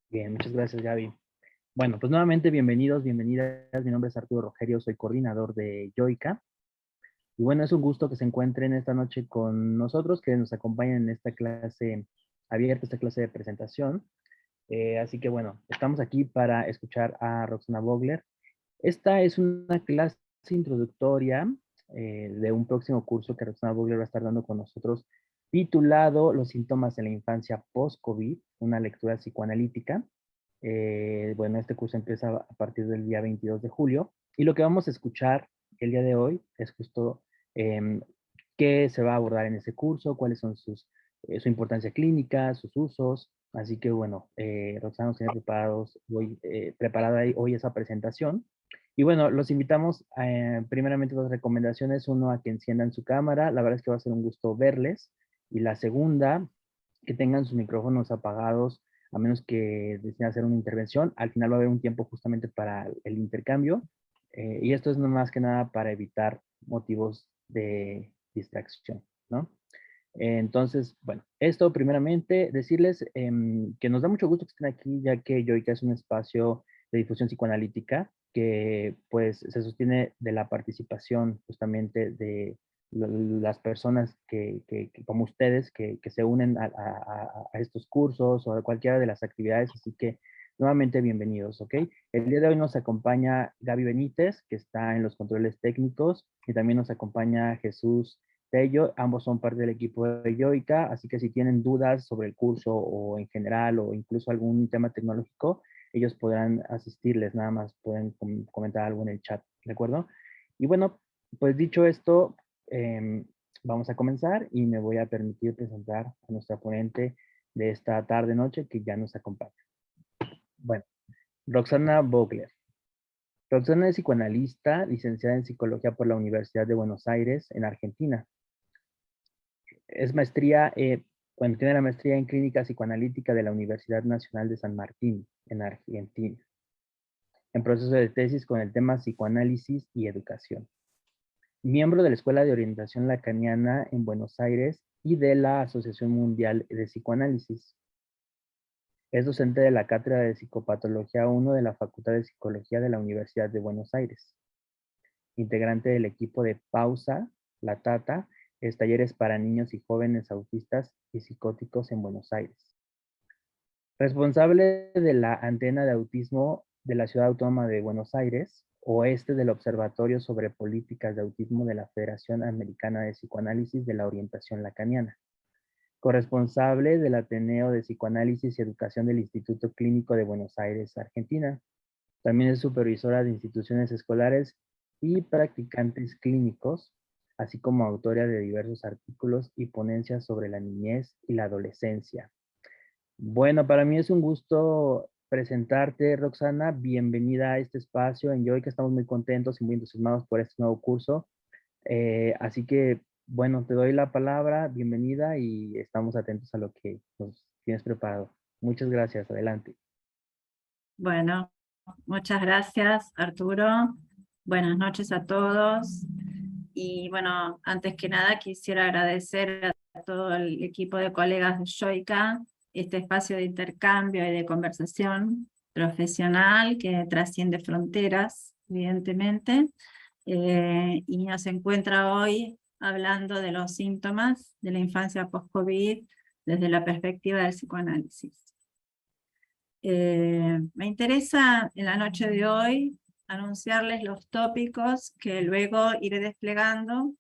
Bien, muchas gracias, Gaby. Bueno, pues nuevamente bienvenidos, bienvenidas. Mi nombre es Arturo Rogerio, soy coordinador de Yoica. Y bueno, es un gusto que se encuentren esta noche con nosotros, que nos acompañen en esta clase abierta, esta clase de presentación. Así que bueno, estamos aquí para escuchar a Roxana Vogler. Esta es una clase introductoria de un próximo curso que Roxana Vogler va a estar dando con nosotros, titulado Los síntomas de la infancia post-COVID, una lectura psicoanalítica. Bueno, este curso empieza a partir del día 22 de julio y lo que vamos a escuchar el día de hoy es justo em, qué se va a abordar en ese curso, cuáles son su importancia clínica, sus usos. Así que bueno, Roxana nos tiene preparada hoy esa presentación. Y bueno, los invitamos primeramente dos recomendaciones. Uno, a que enciendan su cámara. La verdad es que va a ser un gusto verles. Y la segunda, que tengan sus micrófonos apagados a menos que deseen hacer una intervención. Al final va a haber un tiempo justamente para el intercambio. Y esto es no más que nada para evitar motivos de distracción, ¿no? Entonces, bueno, esto primeramente, decirles que nos da mucho gusto que estén aquí, ya que Yoica es un espacio de difusión psicoanalítica que pues se sostiene de la participación justamente de las personas como ustedes que se unen a estos cursos o a cualquiera de las actividades, así que nuevamente bienvenidos, ¿ok? El día de hoy nos acompaña Gaby Benítez, que está en los controles técnicos, y también nos acompaña Jesús Tello. Ambos son parte del equipo de Yoica, así que si tienen dudas sobre el curso o en general o incluso algún tema tecnológico, ellos podrán asistirles, nada más pueden comentar algo en el chat, ¿de acuerdo? Y bueno, pues dicho esto, eh, vamos a comenzar y me voy a permitir presentar a nuestra ponente de esta tarde-noche que ya nos acompaña. Bueno, Roxana Vogler. Roxana es psicoanalista, licenciada en psicología por la Universidad de Buenos Aires, en Argentina. Es bueno, tiene la maestría en clínica psicoanalítica de la Universidad Nacional de San Martín, en Argentina, en proceso de tesis con el tema psicoanálisis y educación. Miembro de la Escuela de Orientación Lacaniana en Buenos Aires y de la Asociación Mundial de Psicoanálisis. Es docente de la Cátedra de Psicopatología 1 de la Facultad de Psicología de la Universidad de Buenos Aires. Integrante del equipo de Pausa, La Tata, es talleres para niños y jóvenes autistas y psicóticos en Buenos Aires. Responsable de la Antena de Autismo de la Ciudad Autónoma de Buenos Aires, oeste del Observatorio sobre Políticas de Autismo de la Federación Americana de Psicoanálisis de la Orientación Lacaniana. Corresponsable del Ateneo de Psicoanálisis y Educación del Instituto Clínico de Buenos Aires, Argentina. También es supervisora de instituciones escolares y practicantes clínicos, así como autora de diversos artículos y ponencias sobre la niñez y la adolescencia. Bueno, para mí es un gusto presentarte, Roxana. Bienvenida a este espacio. En Yoica estamos muy contentos y muy entusiasmados por este nuevo curso. Así que, bueno, te doy la palabra, bienvenida y estamos atentos a lo que nos tienes preparado. Muchas gracias, adelante. Bueno, muchas gracias, Arturo. Buenas noches a todos. Y bueno, antes que nada quisiera agradecer a todo el equipo de colegas de Yoica este espacio de intercambio y de conversación profesional que trasciende fronteras, evidentemente, y nos encuentra hoy hablando de los síntomas de la infancia post-COVID desde la perspectiva del psicoanálisis. Me interesa en la noche de hoy anunciarles los tópicos que luego iré desplegando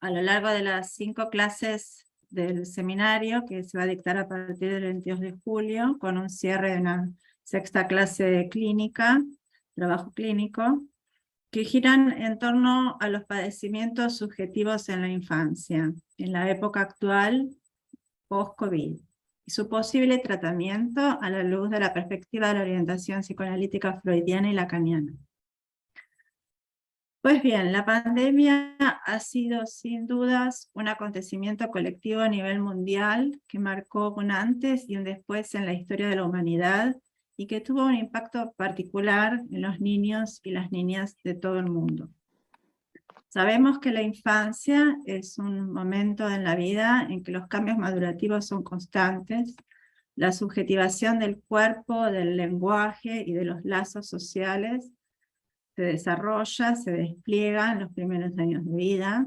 a lo largo de las 5 clases del seminario que se va a dictar a partir del 22 de julio, con un cierre de una 6ª clase clínica, trabajo clínico, que giran en torno a los padecimientos subjetivos en la infancia, en la época actual post-COVID, y su posible tratamiento a la luz de la perspectiva de la orientación psicoanalítica freudiana y lacaniana. Pues bien, la pandemia ha sido sin dudas un acontecimiento colectivo a nivel mundial que marcó un antes y un después en la historia de la humanidad y que tuvo un impacto particular en los niños y las niñas de todo el mundo. Sabemos que la infancia es un momento en la vida en que los cambios madurativos son constantes, La subjetivación del cuerpo, del lenguaje y de los lazos sociales se desarrolla, se despliega en los primeros años de vida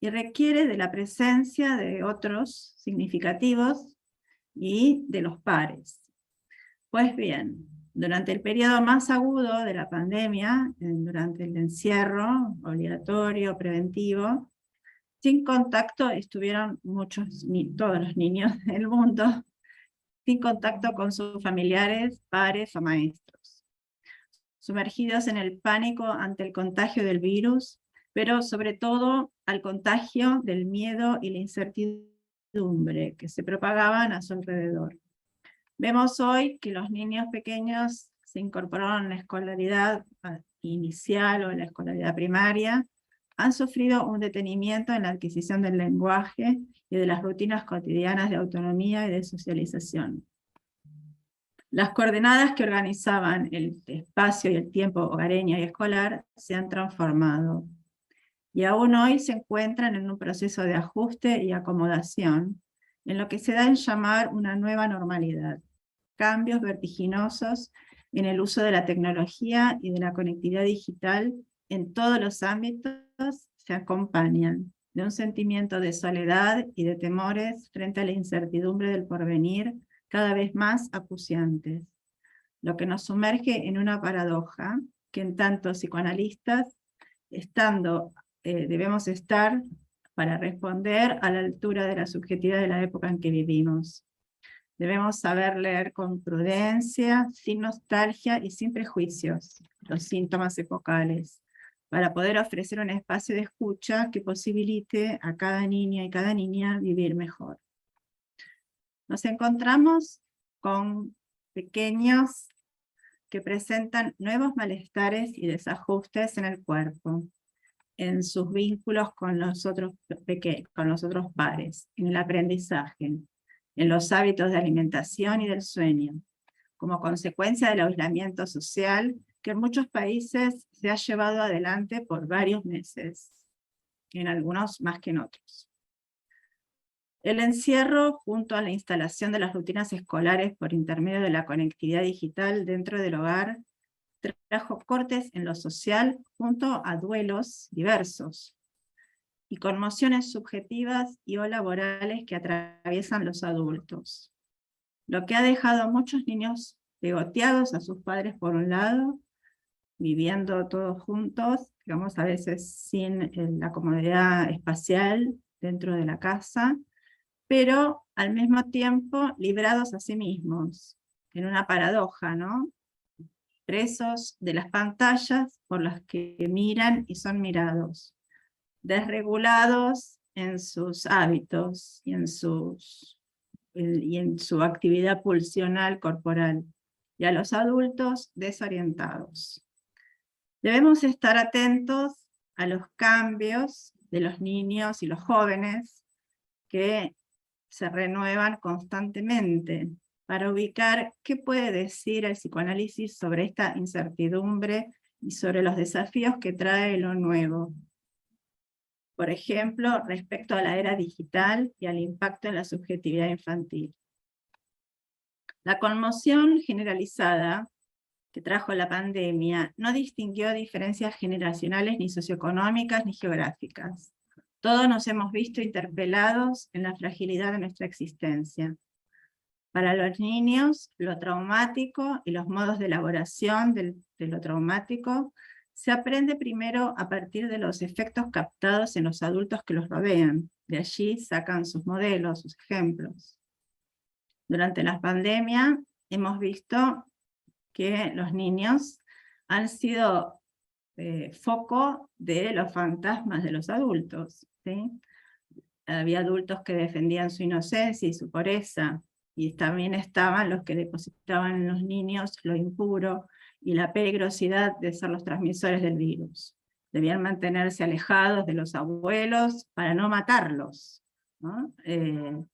y requiere de la presencia de otros significativos y de los pares. Pues bien, durante el periodo más agudo de la pandemia, durante el encierro obligatorio, preventivo, sin contacto estuvieron todos los niños del mundo, sin contacto con sus familiares, pares o maestros, sumergidos en el pánico ante el contagio del virus, pero sobre todo al contagio del miedo y la incertidumbre que se propagaban a su alrededor. Vemos hoy que los niños pequeños se incorporaron a la escolaridad inicial o a la escolaridad primaria, han sufrido un detenimiento en la adquisición del lenguaje y de las rutinas cotidianas de autonomía y de socialización. Las coordenadas que organizaban el espacio y el tiempo hogareño y escolar se han transformado, y aún hoy se encuentran en un proceso de ajuste y acomodación, en lo que se da en llamar una nueva normalidad. Cambios vertiginosos en el uso de la tecnología y de la conectividad digital en todos los ámbitos se acompañan de un sentimiento de soledad y de temores frente a la incertidumbre del porvenir cada vez más acuciantes, lo que nos sumerge en una paradoja que en tanto psicoanalistas debemos estar para responder a la altura de la subjetividad de la época en que vivimos. Debemos saber leer con prudencia, sin nostalgia y sin prejuicios los síntomas epocales, para poder ofrecer un espacio de escucha que posibilite a cada niño y cada niña vivir mejor. Nos encontramos con pequeños que presentan nuevos malestares y desajustes en el cuerpo, en sus vínculos con los otros pares, en el aprendizaje, en los hábitos de alimentación y del sueño, como consecuencia del aislamiento social que en muchos países se ha llevado adelante por varios meses, en algunos más que en otros. El encierro, junto a la instalación de las rutinas escolares por intermedio de la conectividad digital dentro del hogar, trajo cortes en lo social junto a duelos diversos y conmociones subjetivas y o laborales que atraviesan los adultos, lo que ha dejado a muchos niños pegoteados a sus padres por un lado, viviendo todos juntos, digamos a veces sin la comodidad espacial dentro de la casa, pero al mismo tiempo librados a sí mismos, en una paradoja, ¿no? Presos de las pantallas por las que miran y son mirados, desregulados en sus hábitos y en su actividad pulsional corporal, y a los adultos desorientados. Debemos estar atentos a los cambios de los niños y los jóvenes que se renuevan constantemente para ubicar qué puede decir el psicoanálisis sobre esta incertidumbre y sobre los desafíos que trae lo nuevo. Por ejemplo, respecto a la era digital y al impacto en la subjetividad infantil. La conmoción generalizada que trajo la pandemia no distinguió diferencias generacionales, ni socioeconómicas, ni geográficas. Todos nos hemos visto interpelados en la fragilidad de nuestra existencia. Para los niños, lo traumático y los modos de elaboración de lo traumático se aprende primero a partir de los efectos captados en los adultos que los rodean. De allí sacan sus modelos, sus ejemplos. Durante la pandemia hemos visto que los niños han sido foco de los fantasmas de los adultos, ¿sí? Había adultos que defendían su inocencia y su pureza, y también estaban los que depositaban en los niños lo impuro y la peligrosidad de ser los transmisores del virus. Debían mantenerse alejados de los abuelos para no matarlos, ¿no?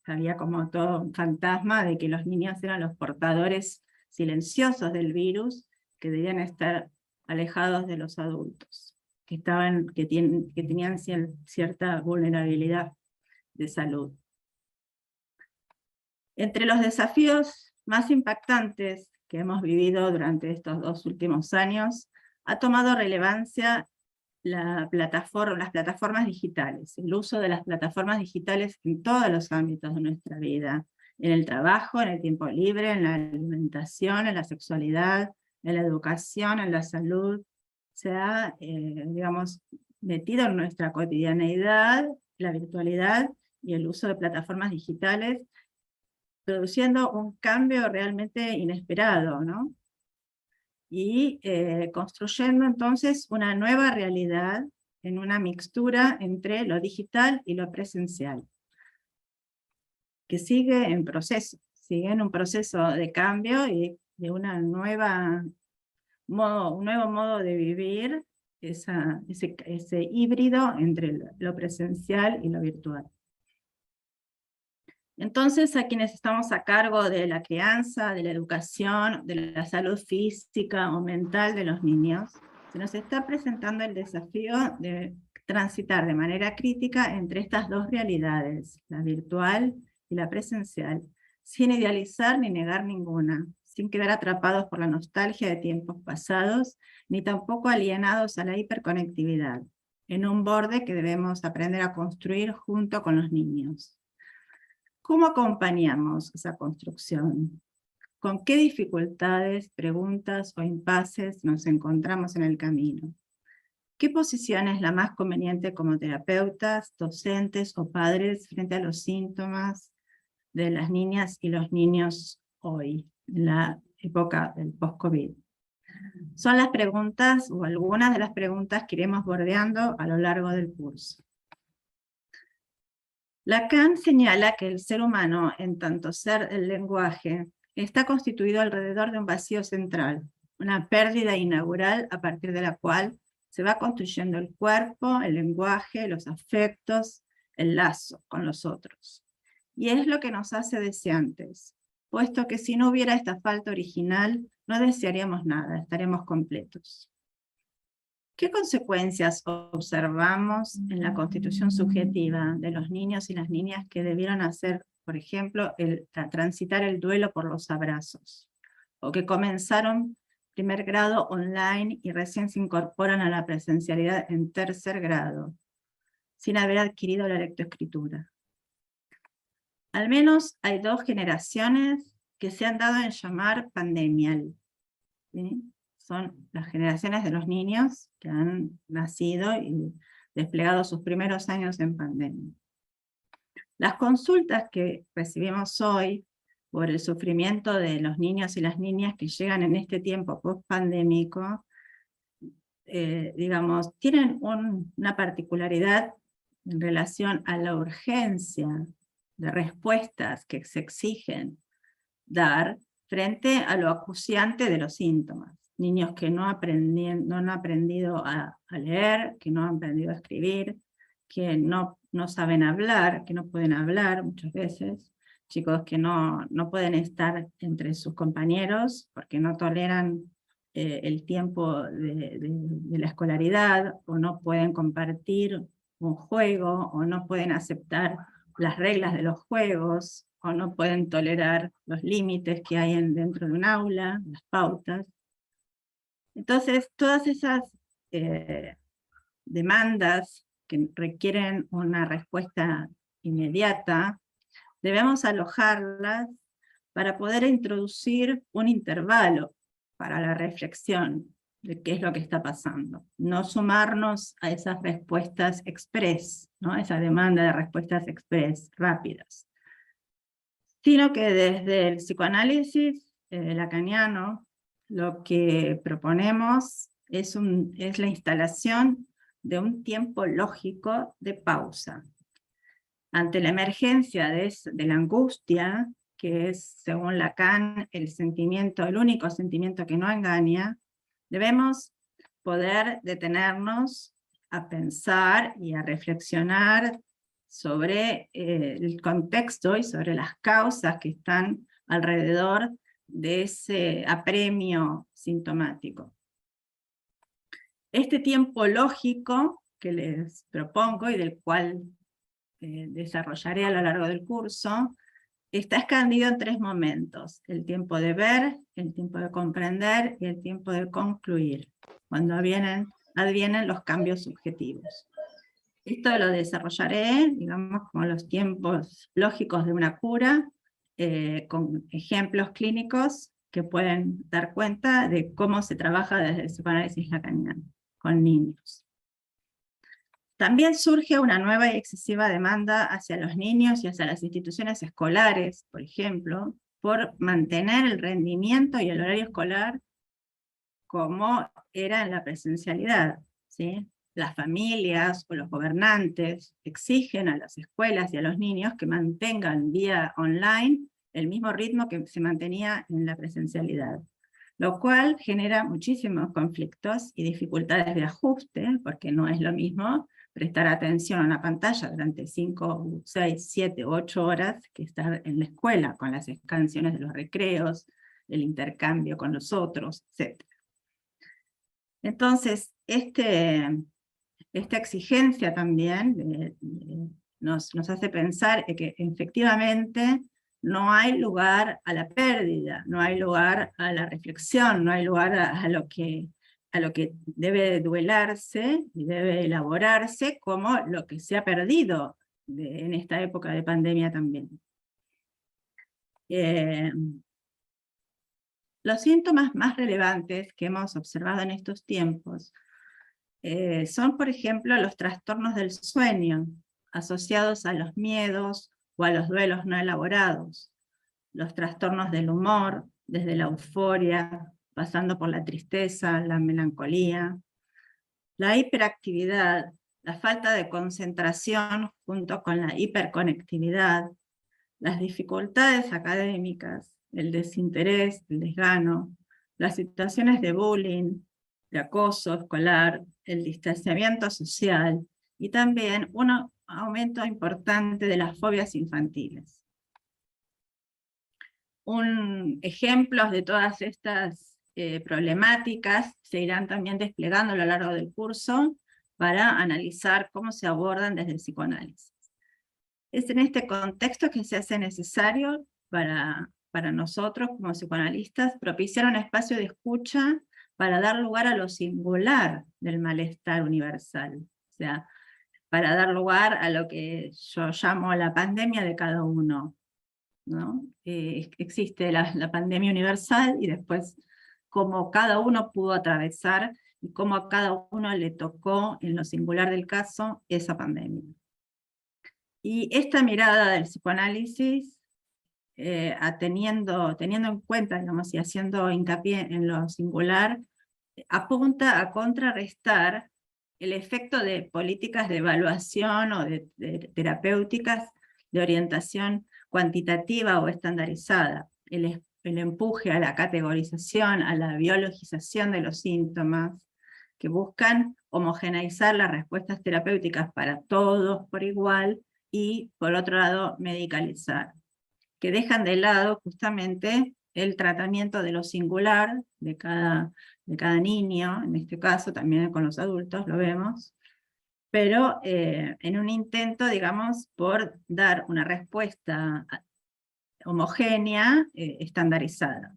Había como todo un fantasma de que los niños eran los portadores silenciosos del virus, que debían estar alejados de los adultos, que tenían cierta vulnerabilidad de salud. Entre los desafíos más impactantes que hemos vivido durante estos 2 últimos años, ha tomado relevancia las plataformas digitales, el uso de las plataformas digitales en todos los ámbitos de nuestra vida, en el trabajo, en el tiempo libre, en la alimentación, en la sexualidad, en la educación, en la salud. Se ha, digamos, metido en nuestra cotidianeidad la virtualidad y el uso de plataformas digitales, produciendo un cambio realmente inesperado, ¿no? Y construyendo entonces una nueva realidad en una mixtura entre lo digital y lo presencial, que sigue en un proceso de cambio y de un nuevo modo de vivir ese híbrido entre lo presencial y lo virtual. Entonces, a quienes estamos a cargo de la crianza, de la educación, de la salud física o mental de los niños, se nos está presentando el desafío de transitar de manera crítica entre estas dos realidades, la virtual y la presencial, sin idealizar ni negar ninguna, sin quedar atrapados por la nostalgia de tiempos pasados, ni tampoco alienados a la hiperconectividad, en un borde que debemos aprender a construir junto con los niños. ¿Cómo acompañamos esa construcción? ¿Con qué dificultades, preguntas o impases nos encontramos en el camino? ¿Qué posición es la más conveniente como terapeutas, docentes o padres frente a los síntomas de las niñas y los niños hoy, en la época del post-COVID? Son las preguntas o algunas de las preguntas que iremos bordeando a lo largo del curso. Lacan señala que el ser humano, en tanto ser el lenguaje, está constituido alrededor de un vacío central, una pérdida inaugural a partir de la cual se va construyendo el cuerpo, el lenguaje, los afectos, el lazo con los otros. Y es lo que nos hace deseantes, puesto que si no hubiera esta falta original, no desearíamos nada, estaremos completos. ¿Qué consecuencias observamos en la constitución subjetiva de los niños y las niñas que debieron hacer, por ejemplo, transitar el duelo por los abrazos? O que comenzaron primer grado online y recién se incorporan a la presencialidad en tercer grado, sin haber adquirido la lectoescritura. Al menos hay 2 generaciones que se han dado en llamar pandemial, ¿sí? Son las generaciones de los niños que han nacido y desplegado sus primeros años en pandemia. Las consultas que recibimos hoy por el sufrimiento de los niños y las niñas que llegan en este tiempo post-pandémico, digamos, tienen una particularidad en relación a la urgencia de respuestas que se exigen dar frente a lo acuciante de los síntomas. Niños que no han aprendido a leer, que no han aprendido a escribir, que no saben hablar, que no pueden hablar muchas veces, chicos que no pueden estar entre sus compañeros porque no toleran el tiempo de la escolaridad, o no pueden compartir un juego, o no pueden aceptar las reglas de los juegos, o no pueden tolerar los límites que hay dentro de un aula, las pautas. Entonces, todas esas demandas que requieren una respuesta inmediata, debemos alojarlas para poder introducir un intervalo para la reflexión de qué es lo que está pasando. No sumarnos a esas respuestas express, ¿no? Esa demanda de respuestas express, rápidas, sino que desde el psicoanálisis lacaniano lo que proponemos es la instalación de un tiempo lógico de pausa. Ante la emergencia de la angustia, que es, según Lacan, el único sentimiento que no engaña, debemos poder detenernos a pensar y a reflexionar sobre el contexto y sobre las causas que están alrededor de ese apremio sintomático. Este tiempo lógico que les propongo y del cual desarrollaré a lo largo del curso, está escondido en 3 momentos: el tiempo de ver, el tiempo de comprender y el tiempo de concluir, cuando advienen los cambios subjetivos. Esto lo desarrollaré, digamos, como los tiempos lógicos de una cura, con ejemplos clínicos que pueden dar cuenta de cómo se trabaja desde el psicoanálisis lacaniano con niños. También surge una nueva y excesiva demanda hacia los niños y hacia las instituciones escolares, por ejemplo, por mantener el rendimiento y el horario escolar como era en la presencialidad, ¿sí? Las familias o los gobernantes exigen a las escuelas y a los niños que mantengan vía online el mismo ritmo que se mantenía en la presencialidad, lo cual genera muchísimos conflictos y dificultades de ajuste, porque no es lo mismo prestar atención a una pantalla durante 5, 6, 7, 8 horas que estar en la escuela con las canciones de los recreos, el intercambio con los otros, etc. Entonces, esta exigencia también nos hace pensar que efectivamente no hay lugar a la pérdida, no hay lugar a la reflexión, no hay lugar a lo que debe duelarse y debe elaborarse como lo que se ha perdido en esta época de pandemia también. Los síntomas más relevantes que hemos observado en estos tiempos son, por ejemplo, los trastornos del sueño, asociados a los miedos o a los duelos no elaborados, los trastornos del humor, desde la euforia, pasando por la tristeza, la melancolía, la hiperactividad, la falta de concentración junto con la hiperconectividad, las dificultades académicas, el desinterés, el desgano, las situaciones de bullying, de acoso escolar, el distanciamiento social y también un aumento importante de las fobias infantiles. Ejemplos de todas estas problemáticas se irán también desplegando a lo largo del curso para analizar cómo se abordan desde el psicoanálisis. Es en este contexto que se hace necesario para nosotros como psicoanalistas propiciar un espacio de escucha para dar lugar a lo singular del malestar universal, o sea, para dar lugar a lo que yo llamo la pandemia de cada uno, ¿no? Existe la pandemia universal y después cómo cada uno pudo atravesar y cómo a cada uno le tocó en lo singular del caso esa pandemia. Y esta mirada del psicoanálisis, teniendo en cuenta, digamos, y haciendo hincapié en lo singular, apunta a contrarrestar el efecto de políticas de evaluación o de terapéuticas de orientación cuantitativa o estandarizada, el empuje a la categorización, a la biologización de los síntomas, que buscan homogeneizar las respuestas terapéuticas para todos por igual, y por otro lado medicalizar, que dejan de lado justamente el tratamiento de lo singular de cada niño, en este caso también con los adultos lo vemos, pero en un intento, digamos, por dar una respuesta homogénea, estandarizada,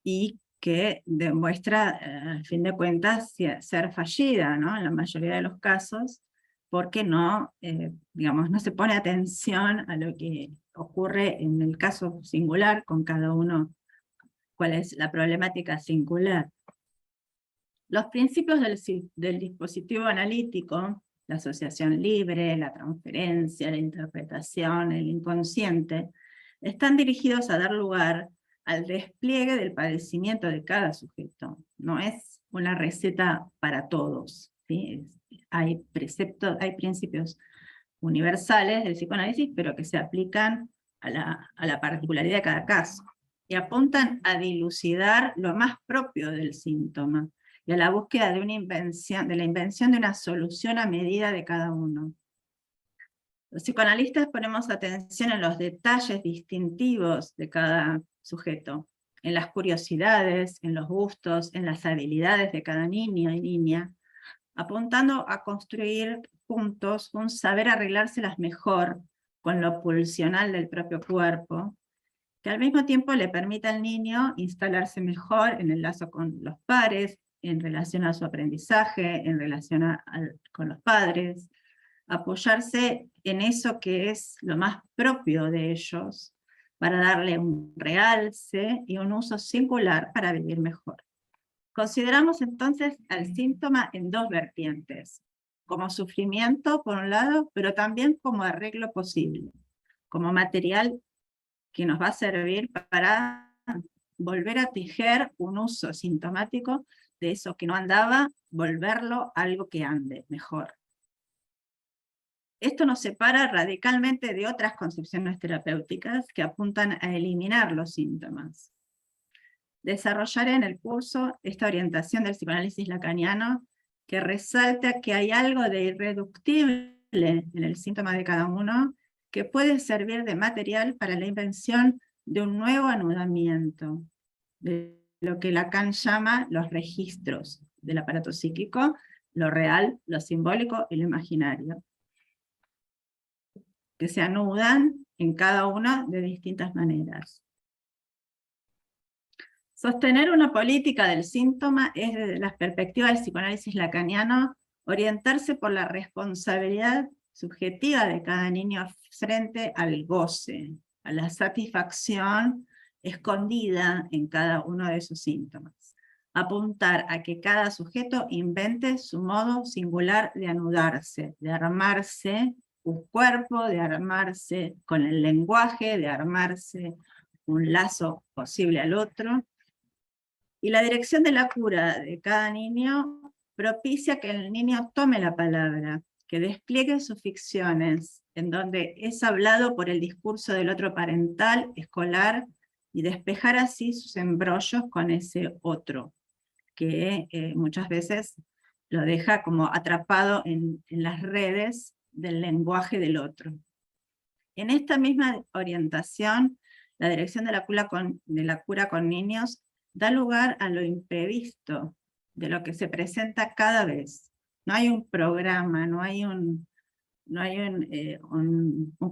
y que demuestra, al fin de cuentas, ser fallida, ¿no? En la mayoría de los casos, porque no, digamos, no se pone atención a lo que ocurre en el caso singular con cada uno, cuál es la problemática singular. Los principios del dispositivo analítico, la asociación libre, la transferencia, la interpretación, el inconsciente, están dirigidos a dar lugar al despliegue del padecimiento de cada sujeto. No es una receta para todos, ¿sí? Hay principios universales del psicoanálisis, pero que se aplican a la particularidad de cada caso, y apuntan a dilucidar lo más propio del síntoma, y a la búsqueda de la invención de una solución a medida de cada uno. Los psicoanalistas ponemos atención en los detalles distintivos de cada sujeto, en las curiosidades, en los gustos, en las habilidades de cada niño y niña, apuntando a construir juntos un saber arreglárselas mejor con lo pulsional del propio cuerpo, que al mismo tiempo le permita al niño instalarse mejor en el lazo con los pares, en relación a su aprendizaje, en relación con los padres, apoyarse en eso que es lo más propio de ellos, para darle un realce y un uso singular para vivir mejor. Consideramos entonces al síntoma en dos vertientes, como sufrimiento por un lado, pero también como arreglo posible, como material que nos va a servir para volver a tejer un uso sintomático de eso que no andaba, volverlo algo que ande mejor. Esto nos separa radicalmente de otras concepciones terapéuticas que apuntan a eliminar los síntomas. Desarrollaré en el curso esta orientación del psicoanálisis lacaniano que resalta que hay algo de irreductible en el síntoma de cada uno que puede servir de material para la invención de un nuevo anudamiento, de lo que Lacan llama los registros del aparato psíquico, lo real, lo simbólico y lo imaginario, que se anudan en cada una de distintas maneras. Sostener una política del síntoma es, desde la perspectiva del psicoanálisis lacaniano, orientarse por la responsabilidad subjetiva de cada niño frente al goce, a la satisfacción escondida en cada uno de esos síntomas. Apuntar a que cada sujeto invente su modo singular de anudarse, de armarse un cuerpo, de armarse con el lenguaje, de armarse un lazo posible al otro. Y la dirección de la cura de cada niño propicia que el niño tome la palabra, que despliegue sus ficciones, en donde es hablado por el discurso del otro parental, escolar, y despejar así sus embrollos con ese otro, que muchas veces lo deja como atrapado en las redes del lenguaje del otro. En esta misma orientación, la dirección de la cura con niños da lugar a lo imprevisto, de lo que se presenta cada vez. No hay un programa, no hay un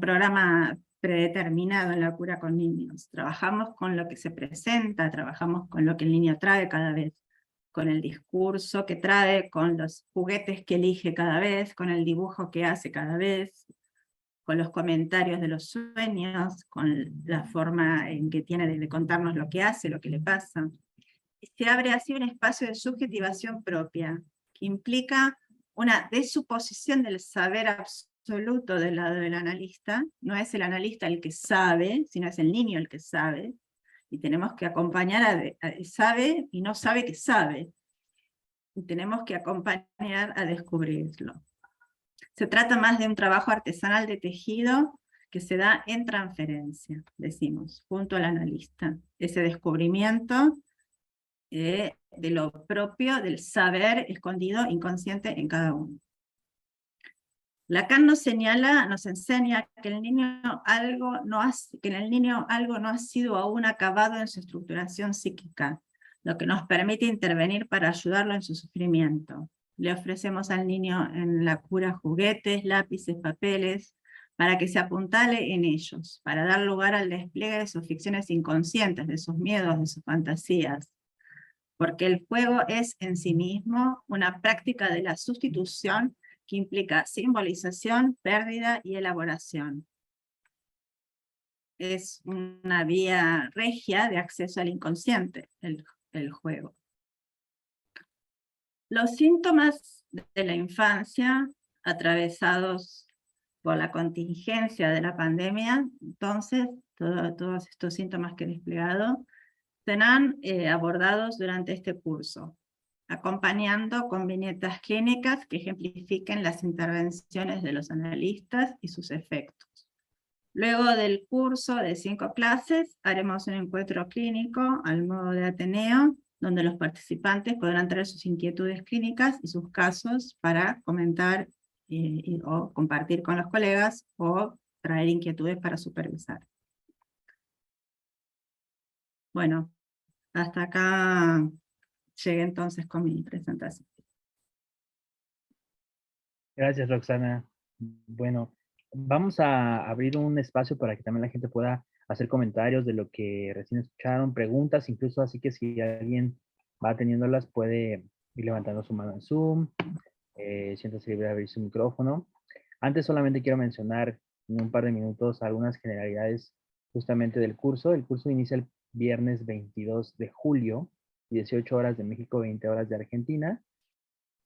programa predeterminado en la cura con niños. Trabajamos con lo que se presenta, trabajamos con lo que el niño trae cada vez, con el discurso que trae, con los juguetes que elige cada vez, con el dibujo que hace cada vez, con los comentarios de los sueños, con la forma en que tiene de contarnos lo que hace, lo que le pasa. Se abre así un espacio de subjetivación propia, que implica una desuposición del saber absoluto del lado del analista. No es el analista el que sabe, sino es el niño el que sabe, y tenemos que acompañar sabe y no sabe que sabe, y tenemos que acompañar a descubrirlo. Se trata más de un trabajo artesanal de tejido que se da en transferencia, decimos, junto al analista. Ese descubrimiento de lo propio, del saber escondido, inconsciente en cada uno. Lacan nos enseña que en el niño algo no ha sido aún acabado en su estructuración psíquica, lo que nos permite intervenir para ayudarlo en su sufrimiento. Le ofrecemos al niño en la cura juguetes, lápices, papeles, para que se apuntale en ellos, para dar lugar al despliegue de sus ficciones inconscientes, de sus miedos, de sus fantasías. Porque el juego es en sí mismo una práctica de la sustitución que implica simbolización, pérdida y elaboración. Es una vía regia de acceso al inconsciente, el juego. Los síntomas de la infancia, atravesados por la contingencia de la pandemia, entonces, todos estos síntomas que he desplegado, serán abordados durante este curso, acompañando con viñetas clínicas que ejemplifiquen las intervenciones de los analistas y sus efectos. Luego del curso de 5 clases, haremos un encuentro clínico al modo de Ateneo, donde los participantes podrán traer sus inquietudes clínicas y sus casos para comentar o compartir con los colegas, o traer inquietudes para supervisar. Bueno, hasta acá llegué entonces con mi presentación. Gracias, Roxana. Bueno, vamos a abrir un espacio para que también la gente pueda hacer comentarios de lo que recién escucharon, preguntas, incluso así que si alguien va teniéndolas puede ir levantando su mano en Zoom, siéntase libre de abrir su micrófono. Antes solamente quiero mencionar en un par de minutos algunas generalidades justamente del curso. El curso inicia el viernes 22 de julio, 18 horas de México, 20 horas de Argentina.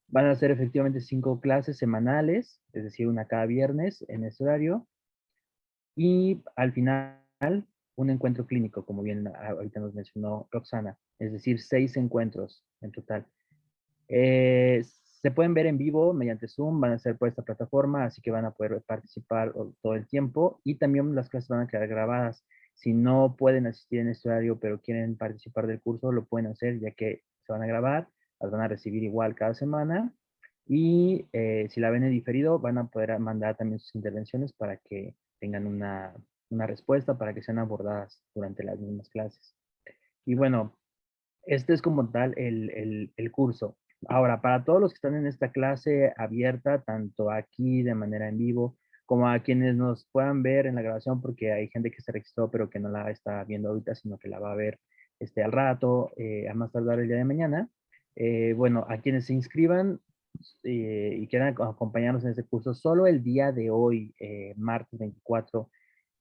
Van a ser efectivamente 5 clases semanales, es decir, una cada viernes en ese horario. Y al final, un encuentro clínico, como bien ahorita nos mencionó Roxana, es decir, 6 encuentros en total. Se pueden ver en vivo mediante Zoom, van a ser por esta plataforma, así que van a poder participar todo el tiempo y también las clases van a quedar grabadas. Si no pueden asistir en este horario, pero quieren participar del curso, lo pueden hacer ya que se van a grabar, las van a recibir igual cada semana y si la ven en diferido, van a poder mandar también sus intervenciones para que tengan una respuesta, para que sean abordadas durante las mismas clases. Y bueno, este es como tal el curso. Ahora, para todos los que están en esta clase abierta, tanto aquí de manera en vivo, como a quienes nos puedan ver en la grabación, porque hay gente que se registró pero que no la está viendo ahorita, sino que la va a ver al rato, a más tardar el día de mañana. Bueno, a quienes se inscriban y quieran acompañarnos en este curso, solo el día de hoy, martes 24,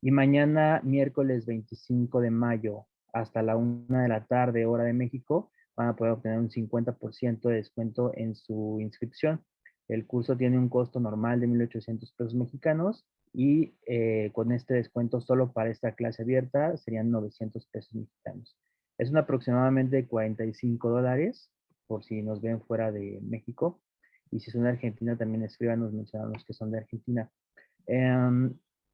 y mañana, miércoles 25 de mayo, hasta la 1 de la tarde, hora de México, van a poder obtener un 50% de descuento en su inscripción. El curso tiene un costo normal de 1,800 pesos mexicanos y con este descuento solo para esta clase abierta serían 900 pesos mexicanos. Es un aproximadamente $45 por si nos ven fuera de México. Y si son de Argentina, también escríbanos, mencionan los que son de Argentina.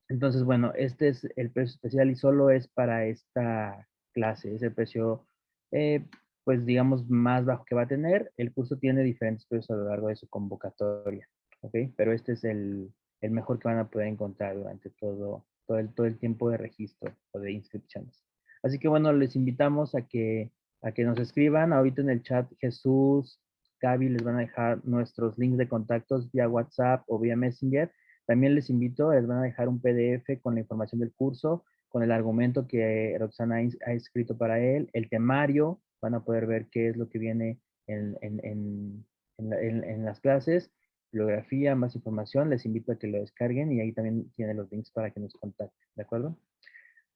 Entonces, bueno, este es el precio especial y solo es para esta clase. Es el precio, eh, pues digamos, más bajo que va a tener. El curso tiene diferentes precios a lo largo de su convocatoria, ¿ok? Pero este es el mejor que van a poder encontrar durante todo el tiempo de registro o de inscripciones. Así que bueno, les invitamos a que nos escriban. Ahorita en el chat Jesús, Gaby les van a dejar nuestros links de contactos vía WhatsApp o vía Messenger. También les invito, les van a dejar un PDF con la información del curso, con el argumento que Roxana ha escrito para él, el temario, van a poder ver qué es lo que viene en las clases, bibliografía, más información, les invito a que lo descarguen y ahí también tienen los links para que nos contacten, ¿de acuerdo?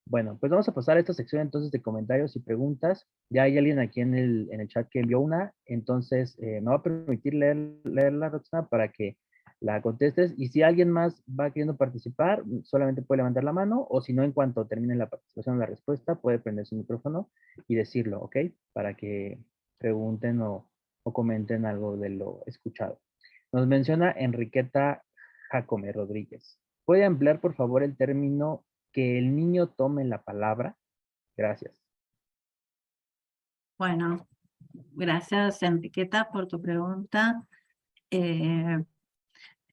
Bueno, pues vamos a pasar a esta sección entonces de comentarios y preguntas. Ya hay alguien aquí en el chat que envió una, entonces me va a permitir leerla, Roxana, para que la contestes. Y si alguien más va queriendo participar, solamente puede levantar la mano, o si no, en cuanto termine la participación de la respuesta, puede prender su micrófono y decirlo, ¿ok? Para que pregunten o comenten algo de lo escuchado. Nos menciona Enriqueta Jacome Rodríguez. ¿Puede emplear, por favor, el término que el niño tome la palabra? Gracias. Bueno, gracias Enriqueta por tu pregunta.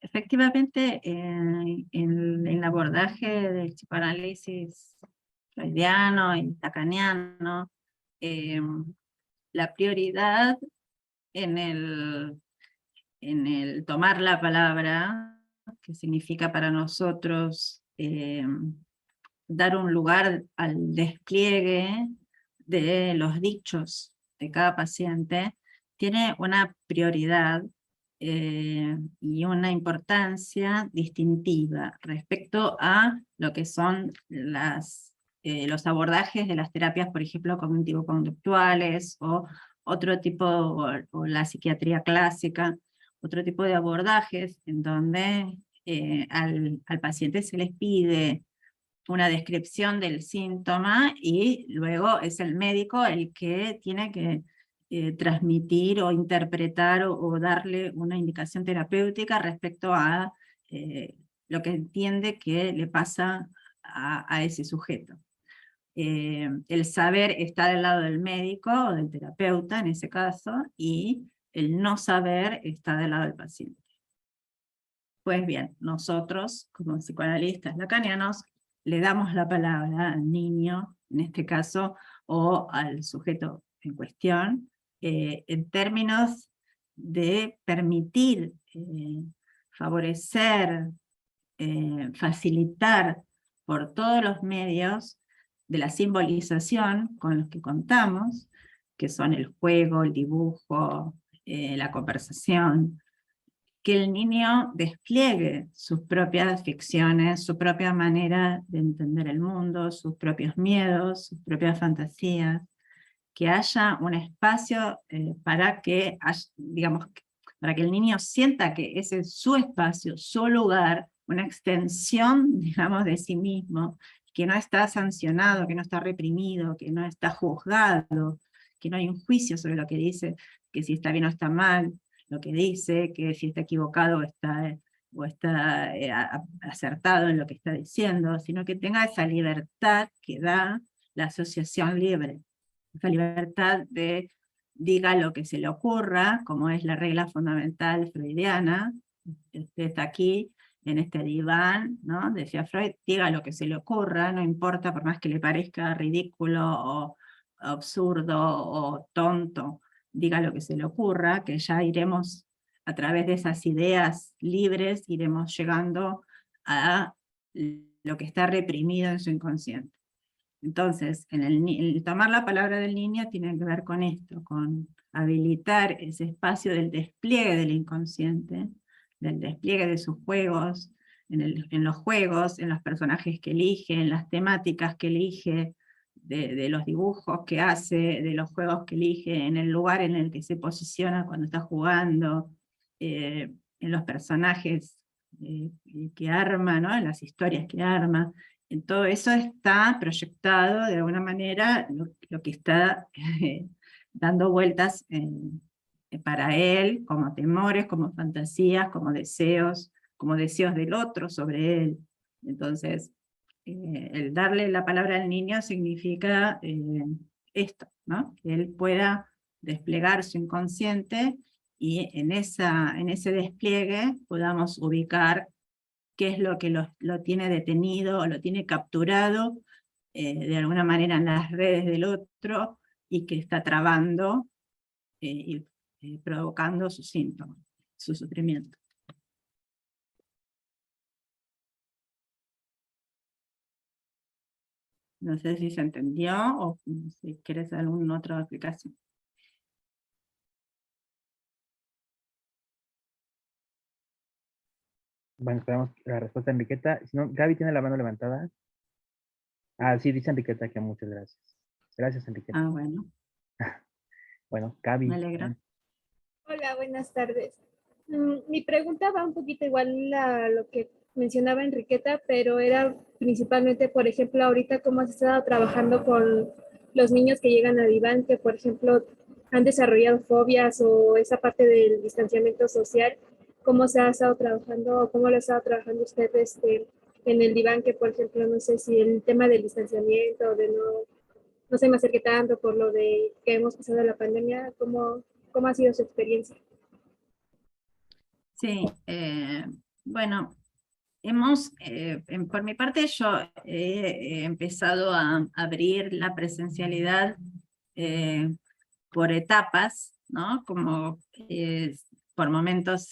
Efectivamente, en el abordaje del psicoanálisis freudiano y lacaniano, la prioridad en el tomar la palabra, que significa para nosotros dar un lugar al despliegue de los dichos de cada paciente, tiene una prioridad y una importancia distintiva respecto a lo que son los abordajes de las terapias, por ejemplo, cognitivo-conductuales o otro tipo, o la psiquiatría clásica, otro tipo de abordajes en donde al paciente se les pide una descripción del síntoma y luego es el médico el que tiene que transmitir o interpretar o darle una indicación terapéutica respecto a lo que entiende que le pasa a ese sujeto. El saber está del lado del médico o del terapeuta en ese caso, y el no saber está del lado del paciente. Pues bien, nosotros como psicoanalistas lacanianos le damos la palabra al niño, en este caso, o al sujeto en cuestión, en términos de permitir, favorecer, facilitar por todos los medios de la simbolización con los que contamos, que son el juego, el dibujo, la conversación, que el niño despliegue sus propias ficciones, su propia manera de entender el mundo, sus propios miedos, sus propias fantasías, que haya un espacio para que, digamos, para que el niño sienta que ese es su espacio, su lugar, una extensión, digamos, de sí mismo, que no está sancionado, que no está reprimido, que no está juzgado, que no hay un juicio sobre lo que dice, que si está bien o está mal, lo que dice, que si está equivocado o está acertado en lo que está diciendo, sino que tenga esa libertad que da la asociación libre, esa libertad de diga lo que se le ocurra, como es la regla fundamental freudiana. Usted está aquí en este diván, ¿no? Decía Freud, diga lo que se le ocurra, no importa por más que le parezca ridículo o absurdo o tonto, diga lo que se le ocurra, que ya iremos a través de esas ideas libres, iremos llegando a lo que está reprimido en su inconsciente. Entonces, el tomar la palabra del niño tiene que ver con esto, con habilitar ese espacio del despliegue del inconsciente, del despliegue de sus juegos, en los juegos, en los personajes que elige, en las temáticas que elige, de los dibujos que hace, de los juegos que elige, en el lugar en el que se posiciona cuando está jugando, en los personajes que arma, ¿no? En las historias que arma. En todo eso está proyectado de alguna manera lo que está dando vueltas para él, como temores, como fantasías, como deseos del otro sobre él. Entonces, el darle la palabra al niño significa esto, ¿no? Que él pueda desplegar su inconsciente y en ese despliegue podamos ubicar qué es lo que lo tiene detenido o lo tiene capturado de alguna manera en las redes del otro y que está trabando y provocando sus síntomas, su sufrimiento. No sé si se entendió o si quieres alguna otra explicación. Bueno, esperamos la respuesta de Enriqueta. Si no, Gaby tiene la mano levantada. Ah, sí, dice Enriqueta que muchas gracias. Gracias, Enriqueta. Ah, bueno. Bueno, Gaby. Me alegra. Hola, buenas tardes. Mi pregunta va un poquito igual a lo que mencionaba Enriqueta, pero era principalmente, por ejemplo, ahorita cómo has estado trabajando con los niños que llegan a Diván, que por ejemplo han desarrollado fobias o esa parte del distanciamiento social, cómo se ha estado trabajando o cómo lo ha estado trabajando usted en el Diván, que por ejemplo, no sé si el tema del distanciamiento, de no se me acerque tanto por lo de que hemos pasado la pandemia, ¿cómo ha sido su experiencia? Sí, bueno, por mi parte yo he empezado a abrir la presencialidad por etapas, ¿no? Como por momentos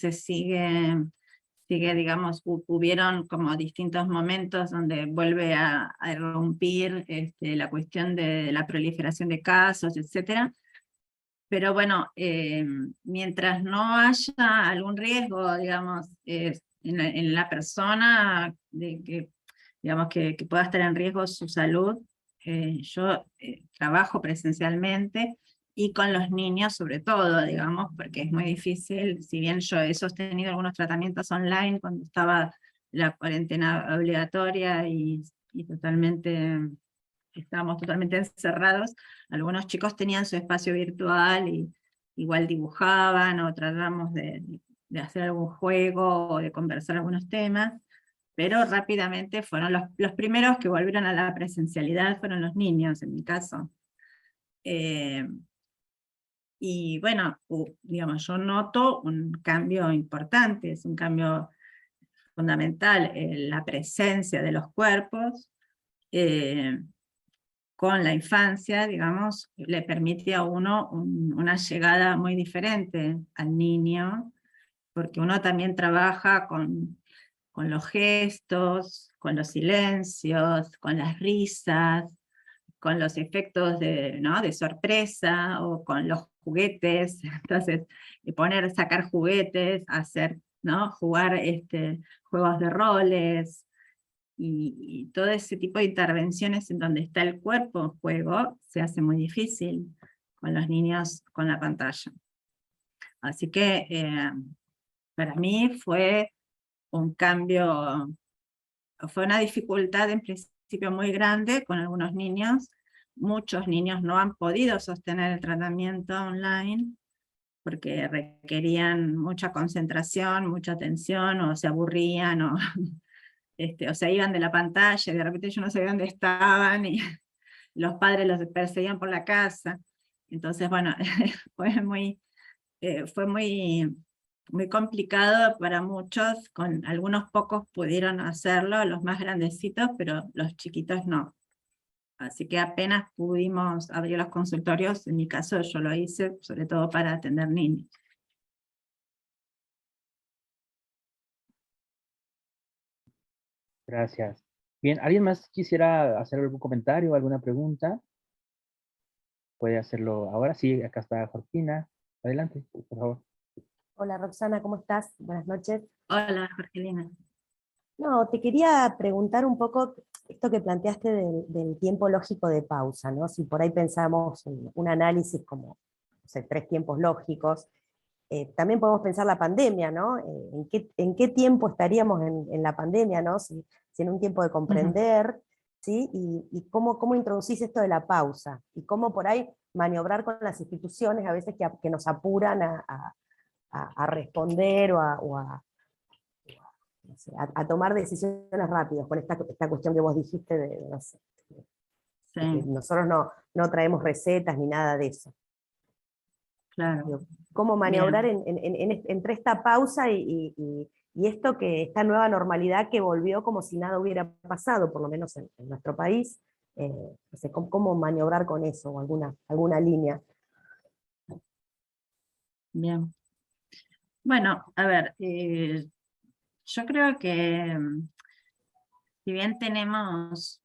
digamos, hubieron como distintos momentos donde vuelve a irrumpir la cuestión de la proliferación de casos, etcétera. Pero bueno, mientras no haya algún riesgo, digamos, en la persona, digamos, que pueda estar en riesgo su salud, yo trabajo presencialmente y con los niños sobre todo, digamos, porque es muy difícil, si bien yo he sostenido algunos tratamientos online cuando estaba la cuarentena obligatoria y estábamos totalmente encerrados, algunos chicos tenían su espacio virtual y igual dibujaban o tratamos de hacer algún juego o de conversar algunos temas, pero rápidamente fueron los primeros que volvieron a la presencialidad fueron los niños, en mi caso. Y bueno, digamos, yo noto un cambio importante, es un cambio fundamental, la presencia de los cuerpos, con la infancia, digamos, le permite a uno una llegada muy diferente al niño, porque uno también trabaja con con los gestos, con los silencios, con las risas, con los efectos ¿no? de sorpresa, o con los juguetes. Entonces, sacar juguetes, hacer, ¿no? Jugar juegos de roles, y todo ese tipo de intervenciones en donde está el cuerpo en juego, se hace muy difícil con los niños con la pantalla. Así que para mí fue un cambio, fue una dificultad en principio muy grande con algunos niños. Muchos niños no han podido sostener el tratamiento online porque requerían mucha concentración, mucha atención, o se aburrían, o se iban de la pantalla, y de repente yo no sabía dónde estaban, y los padres los perseguían por la casa. Entonces, bueno, fue muy complicado para muchos. Con algunos pocos pudieron hacerlo, los más grandecitos, pero los chiquitos no. Así que apenas pudimos abrir los consultorios, en mi caso yo lo hice, sobre todo para atender niños. Gracias. Bien, ¿alguien más quisiera hacer algún comentario o alguna pregunta? Puede hacerlo ahora. Sí, acá está Jorgina. Adelante, por favor. Hola Roxana, ¿cómo estás? Buenas noches. Hola, Jorgelina. No, te quería preguntar un poco esto que planteaste del tiempo lógico de pausa, ¿no? Si por ahí pensamos en un análisis como, no sé, 3 tiempos lógicos, también podemos pensar la pandemia, ¿no? ¿En qué tiempo estaríamos en la pandemia, ¿no? Si en un tiempo de comprender, ¿sí? Y cómo introducís esto de la pausa, y cómo por ahí maniobrar con las instituciones a veces que nos apuran a responder no sé, a tomar decisiones rápidas, con esta cuestión que vos dijiste no sé, Sí, de que nosotros no traemos recetas ni nada de eso. claro. Digo, ¿cómo maniobrar Bien. entre esta pausa y esta nueva normalidad que volvió como si nada hubiera pasado, por lo menos en nuestro país? No sé, ¿cómo maniobrar con eso, o alguna línea? Bien. Bueno, a ver, yo creo que si bien tenemos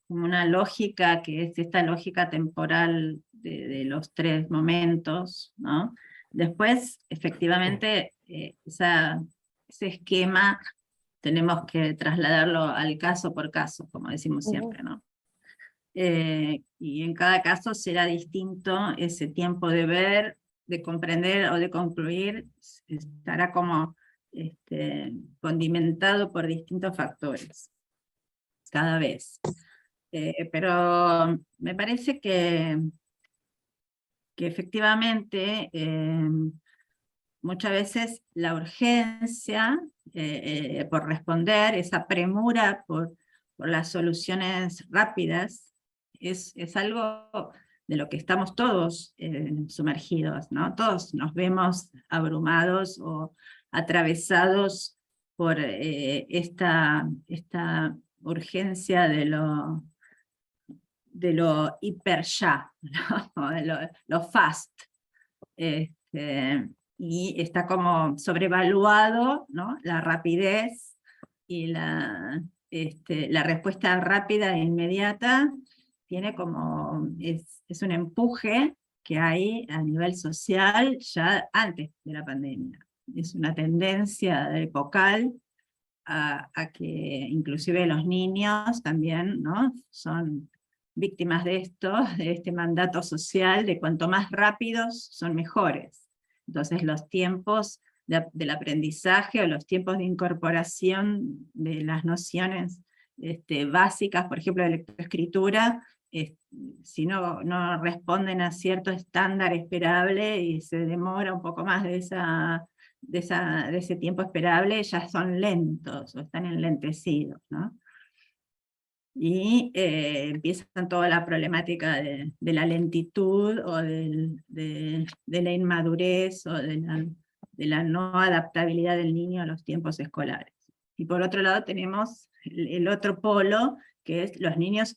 como una lógica, que es esta lógica temporal de los 3 momentos, ¿no? Después, efectivamente, ese esquema tenemos que trasladarlo al caso por caso, como decimos siempre, ¿no? Y en cada caso será distinto ese tiempo de ver, de comprender o de concluir, estará como condimentado por distintos factores, cada vez. Pero me parece que efectivamente muchas veces la urgencia por responder, esa premura por las soluciones rápidas, es algo de lo que estamos todos sumergidos, ¿no? Todos nos vemos abrumados o atravesados por esta urgencia de lo hiper ya, ¿no? De lo fast. Y está como sobrevaluado, ¿no? La rapidez y la respuesta rápida e inmediata tiene como, es un empuje que hay a nivel social ya antes de la pandemia. Es una tendencia epocal a que inclusive los niños también, ¿no? Son víctimas de esto, de este mandato social de cuanto más rápidos son mejores. Entonces los tiempos del aprendizaje o los tiempos de incorporación de las nociones básicas, por ejemplo, de lectoescritura, si no responden a cierto estándar esperable y se demora un poco más de ese tiempo esperable, ya son lentos o están enlentecidos, ¿no? Y empiezan toda la problemática de la lentitud o de la inmadurez o de la no adaptabilidad del niño a los tiempos escolares. Y por otro lado tenemos el otro polo, que es los niños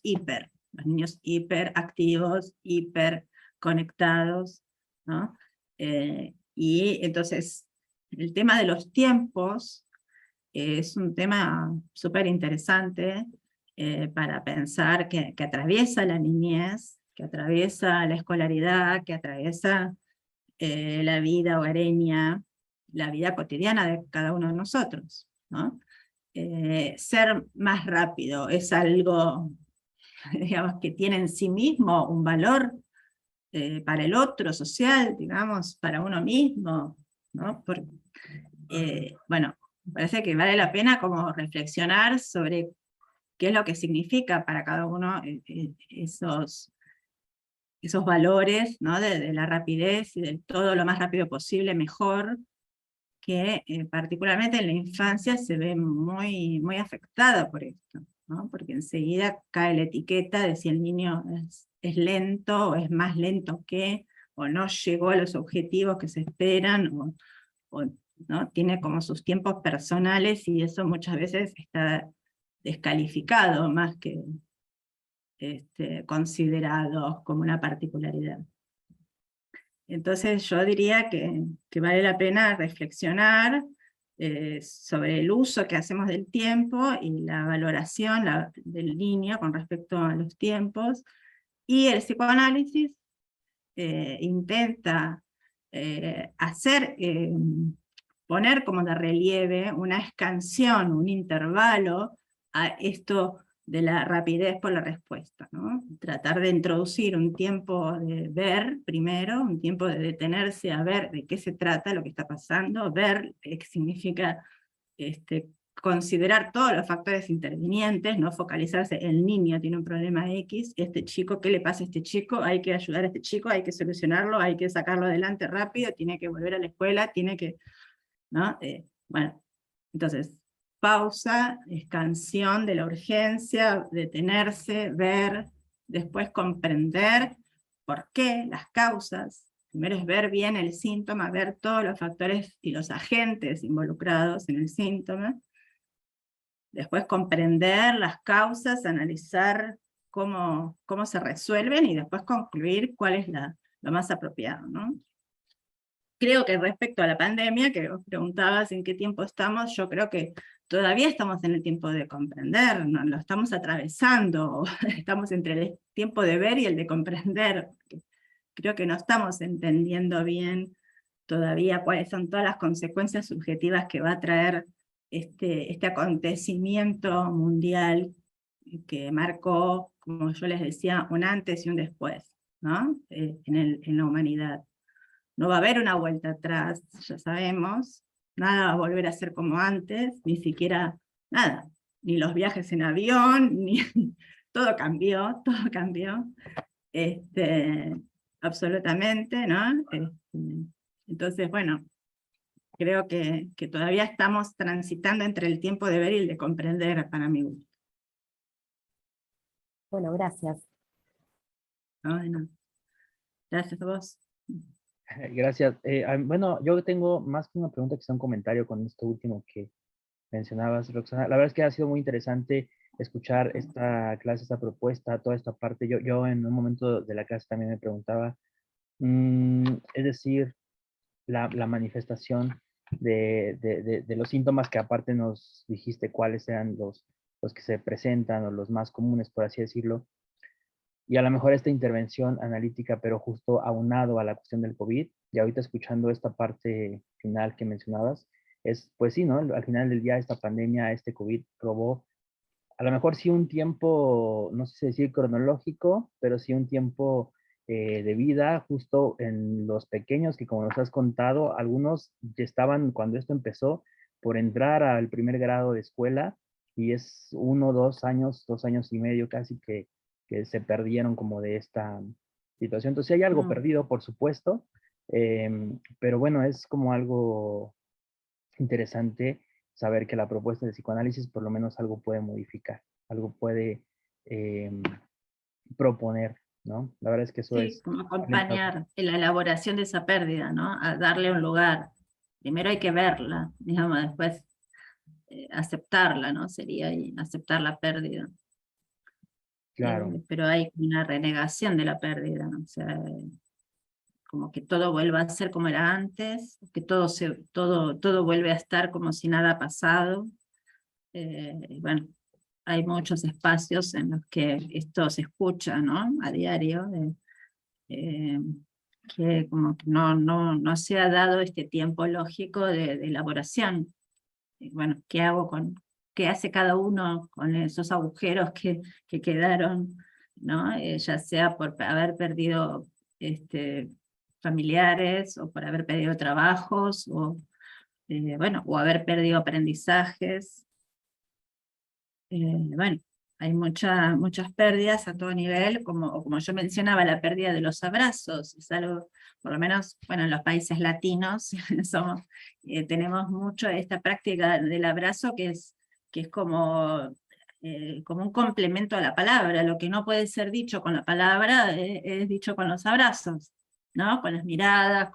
hiperactivos, hiperconectados, ¿no? Y entonces el tema de los tiempos es un tema súper interesante para pensar que atraviesa la niñez, que atraviesa la escolaridad, que atraviesa la vida hogareña, la vida cotidiana de cada uno de nosotros, ¿no? Ser más rápido es algo, digamos, que tiene en sí mismo un valor para el otro, social, digamos, para uno mismo, ¿no? Bueno, me parece que vale la pena como reflexionar sobre qué es lo que significa para cada uno esos valores, ¿no? de la rapidez y de todo lo más rápido posible, mejor, que particularmente en la infancia se ve muy, muy afectada por esto, ¿no? Porque enseguida cae la etiqueta de si el niño es lento, o es más lento que, o no llegó a los objetivos que se esperan, o ¿no? Tiene como sus tiempos personales, y eso muchas veces está descalificado más que considerado como una particularidad. Entonces yo diría que vale la pena reflexionar sobre el uso que hacemos del tiempo y la valoración del niño con respecto a los tiempos, y el psicoanálisis intenta poner como de relieve una escansión, un intervalo a esto de la rapidez por la respuesta, ¿no? Tratar de introducir un tiempo de ver primero, un tiempo de detenerse a ver de qué se trata, lo que está pasando, ver qué significa considerar todos los factores intervinientes, no focalizarse, el niño tiene un problema X, este chico, ¿qué le pasa a este chico? Hay que ayudar a este chico, hay que solucionarlo, hay que sacarlo adelante rápido, tiene que volver a la escuela, tiene que, ¿no? Bueno, entonces, pausa, escansión de la urgencia, detenerse, ver, después comprender por qué, las causas. Primero es ver bien el síntoma, ver todos los factores y los agentes involucrados en el síntoma. Después comprender las causas, analizar cómo se resuelven, y después concluir cuál es lo más apropiado, ¿no? Creo que respecto a la pandemia, que vos preguntabas en qué tiempo estamos, yo creo que todavía estamos en el tiempo de comprender, ¿no? Lo estamos atravesando, estamos entre el tiempo de ver y el de comprender. Creo que no estamos entendiendo bien todavía cuáles son todas las consecuencias subjetivas que va a traer este acontecimiento mundial que marcó, como yo les decía, un antes y un después, ¿no? En la humanidad. No va a haber una vuelta atrás, ya sabemos, nada va a volver a ser como antes, ni siquiera nada, ni los viajes en avión, ni todo cambió, absolutamente, ¿no? Entonces, bueno, creo que todavía estamos transitando entre el tiempo de ver y el de comprender, para mi gusto. Bueno, gracias. Bueno, gracias a vos. Gracias. Bueno, yo tengo más que una pregunta, que sea un comentario con esto último que mencionabas, Roxana. La verdad es que ha sido muy interesante escuchar esta clase, esta propuesta, toda esta parte. Yo en un momento de la clase también me preguntaba, es decir, la manifestación de los síntomas, que aparte nos dijiste cuáles eran los que se presentan, o los más comunes, por así decirlo. Y a lo mejor esta intervención analítica, pero justo aunado a la cuestión del COVID, y ahorita escuchando esta parte final que mencionabas, pues sí, ¿no? Al final del día, esta pandemia, este COVID, probó, a lo mejor sí un tiempo, no sé si decir cronológico, pero sí un tiempo de vida justo en los pequeños, que como nos has contado, algunos ya estaban, cuando esto empezó, por entrar al primer grado de escuela, y es 1, 2 años y medio casi que se perdieron como de esta situación. Entonces sí hay algo perdido, por supuesto, pero bueno, es como algo interesante saber que la propuesta de psicoanálisis por lo menos algo puede modificar, algo puede proponer, ¿no? La verdad es que eso Sí, es como alentador. acompañar en la elaboración de esa pérdida, ¿no? A darle un lugar. Primero hay que verla, digamos, después aceptarla, ¿no? Sería aceptar la pérdida. Claro, Pero hay una renegación de la pérdida, ¿no? O sea, como que todo vuelva a ser como era antes, que todo vuelve a estar como si nada ha pasado, Bueno, hay muchos espacios en los que esto se escucha, ¿no? A diario, que como que no se ha dado este tiempo lógico de elaboración. Bueno, ¿qué hago qué hace cada uno con esos agujeros que quedaron, ¿no? Ya sea por haber perdido familiares, o por haber perdido trabajos, bueno, o haber perdido aprendizajes. Bueno, hay muchas pérdidas a todo nivel, como yo mencionaba, la pérdida de los abrazos, es algo, por lo menos, bueno, en los países latinos tenemos mucho esta práctica del abrazo que es como un complemento a la palabra. Lo que no puede ser dicho con la palabra es dicho con los abrazos, ¿no? Con las miradas,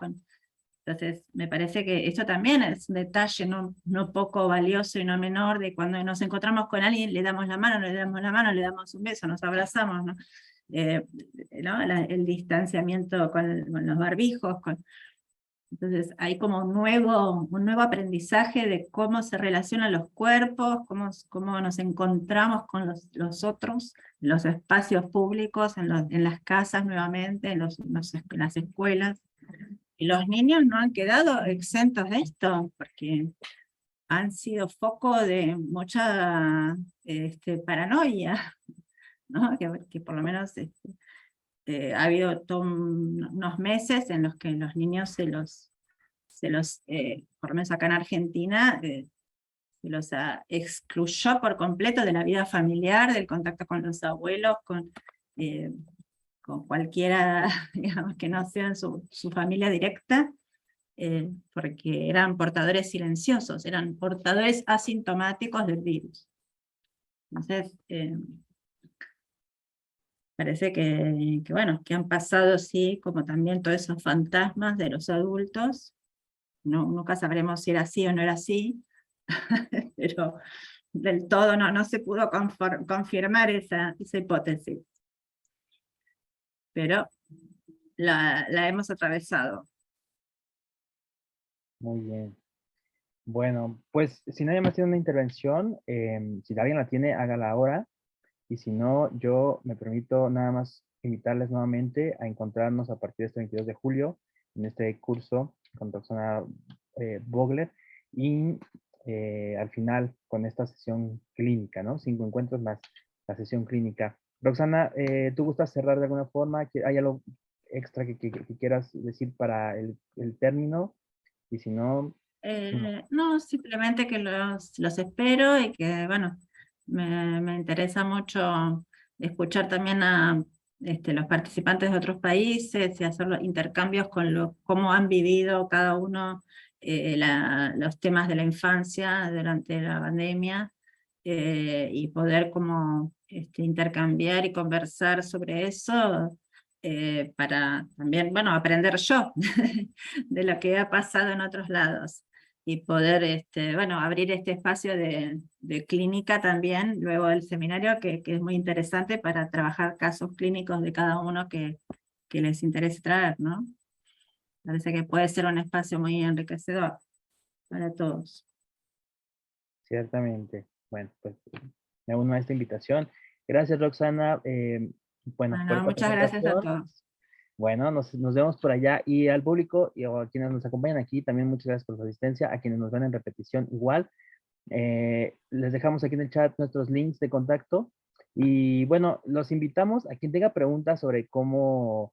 Entonces, me parece que esto también es un detalle no poco valioso y no menor, de cuando nos encontramos con alguien, le damos la mano, no le damos la mano, le damos un beso, nos abrazamos, ¿no? El distanciamiento con los barbijos. Entonces, hay como un nuevo aprendizaje de cómo se relacionan los cuerpos, cómo nos encontramos con los otros, en los espacios públicos, en las casas nuevamente, en las escuelas. Y los niños no han quedado exentos de esto, porque han sido foco de mucha paranoia, ¿no? Que por lo menos ha habido unos meses en los que los niños por lo menos acá en Argentina, se los excluyó por completo de la vida familiar, del contacto con los abuelos, con cualquiera, digamos, que no sea su familia directa, porque eran portadores silenciosos, eran portadores asintomáticos del virus. Entonces, parece bueno, que han pasado, sí, como también todos esos fantasmas de los adultos. Nunca sabremos si era así o no era así, pero del todo no se pudo confirmar esa hipótesis. Pero la hemos atravesado. Muy bien. Bueno, pues si nadie más tiene una intervención, si alguien la tiene, hágala ahora. Y si no, yo me permito nada más invitarles nuevamente a encontrarnos a partir de este 22 de julio en este curso con Roxana Vogler, y al final con esta sesión clínica, ¿no? 5 encuentros más la sesión clínica. Roxana, ¿tú gustas cerrar de alguna forma? ¿Hay algo extra que quieras decir para el término? Y si no... No, simplemente que los espero, y que, bueno, me interesa mucho escuchar también a los participantes de otros países y hacer los intercambios con cómo han vivido cada uno los temas de la infancia durante la pandemia, y poder como intercambiar y conversar sobre eso, para también, bueno, aprender yo de lo que ha pasado en otros lados, y poder bueno, abrir este espacio de clínica también, luego del seminario, que es muy interesante para trabajar casos clínicos de cada uno que les interese traer, ¿no? Parece que puede ser un espacio muy enriquecedor para todos. Ciertamente. Bueno, pues me uno a esta invitación. Gracias, Roxana. Bueno, por Bueno, esta muchas gracias a presentación. todos. Bueno, nos vemos por allá, y al público y a quienes nos acompañan aquí, también muchas gracias por su asistencia. A quienes nos ven en repetición, igual. Les dejamos aquí en el chat nuestros links de contacto. Y bueno, los invitamos a quien tenga preguntas sobre cómo